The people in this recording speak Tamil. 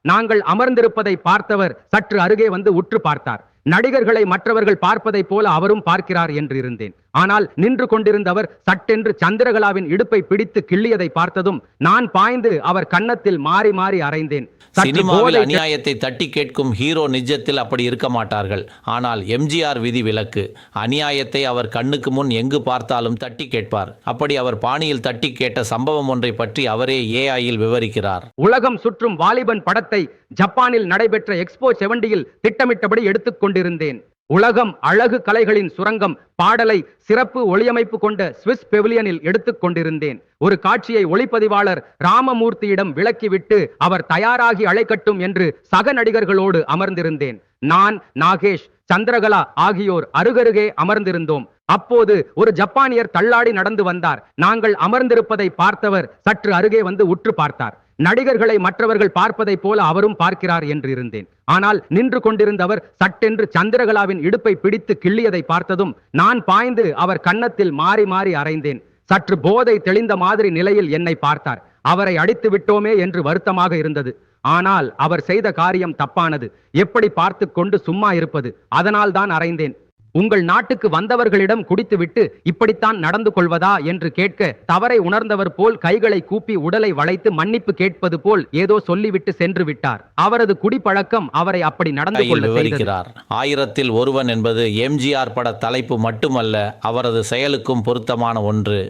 நாங்கள் அமர்ந்திருப்பதை பார்த்தவர் சற்று அருகே வந்து உற்று பார்த்தார். நடிகர்களை மற்றவர்கள் பார்ப்பதைப் போல அவரும் பார்க்கிறார் என்று இருந்தேன். ஆனால் நின்று கொண்டிருந்தவர் சட்டென்று சந்திரகலாவின் இடுப்பை பிடித்து கிள்ளியதை பார்த்ததும் நான் பாய்ந்து அவர் கன்னத்தில் மாறி மாறி அறைந்தேன். சினிமாவில் அநியாயத்தை தட்டி கேட்கும் ஹீரோ நிஜத்தில் அப்படி இருக்க மாட்டார்கள். ஆனால் எம்ஜிஆர் விதி விலக்கு. அநியாயத்தை அவர் கண்ணுக்கு முன் எங்கு பார்த்தாலும் தட்டி கேட்பார். அப்படி அவர் பாணியில் தட்டி கேட்ட சம்பவம் ஒன்றை பற்றி அவரே ஏஐயில் விவரிக்கிறார். உலகம் சுற்றும் வாலிபன் படத்தை ஜப்பானில் நடைபெற்ற எக்ஸ்போ 70ல் திட்டமிட்டபடி எடுத்துக் கொண்டிருந்தேன். உலகம் அழகு கலைகளின் சுரங்கம் பாடலை சிறப்பு ஒளியமைப்பு கொண்ட ஸ்விஸ் பெவிலியனில் எடுத்துக் கொண்டிருந்தேன். ஒரு காட்சியை ஒளிப்பதிவாளர் ராமமூர்த்தியிடம் விளக்கிவிட்டு அவர் தயாராகி அழைக்கட்டும் என்று சக நடிகர்களோடு அமர்ந்திருந்தேன். நான், நாகேஷ், சந்திரகலா ஆகியோர் அருகருகே அமர்ந்திருந்தோம். அப்போது ஒரு ஜப்பானியர் தள்ளாடி நடந்து வந்தார். நாங்கள் அமர்ந்திருப்பதை பார்த்தவர் சற்று அருகே வந்து உற்று பார்த்தார். நடிகர்களை மற்றவர்கள் பார்ப்பதைப் போல அவரும் பார்க்கிறார் என்று இருந்தேன். ஆனால் நின்று கொண்டிருந்தவர் சட்டென்று சந்திரகலாவின் இடுப்பை பிடித்து கிள்ளியதை பார்த்ததும் நான் பாய்ந்து அவர் கன்னத்தில் மாறி மாறி அறைந்தேன். சற்று போதை தெளிந்த மாதிரி நிலையில் என்னை பார்த்தார். அவரை அடித்து விட்டோமே என்று வருத்தமாக இருந்தது. ஆனால் அவர் செய்த காரியம் தப்பானது. எப்படி பார்த்து கொண்டு சும்மா இருப்பது? அதனால் தான் அறைந்தேன். உங்கள் நாட்டுக்கு வந்தவர்களிடம் குடித்துவிட்டு இப்படித்தான் நடந்து கொள்வதா என்று கேட்க தவறை உணர்ந்தவர் போல் கைகளை கூப்பி உடலை வளைத்து மன்னிப்பு கேட்பது போல் ஏதோ சொல்லிவிட்டு சென்று விட்டார். அவரது குடிப்பழக்கம் அவரை அப்படி நடந்து கொள்ள விவரிக்கிறார். 1000ல் ஒருவன் என்பது எம்ஜிஆர் பட தலைப்பு மட்டுமல்ல, அவரது செயலுக்கும் பொருத்தமான ஒன்று.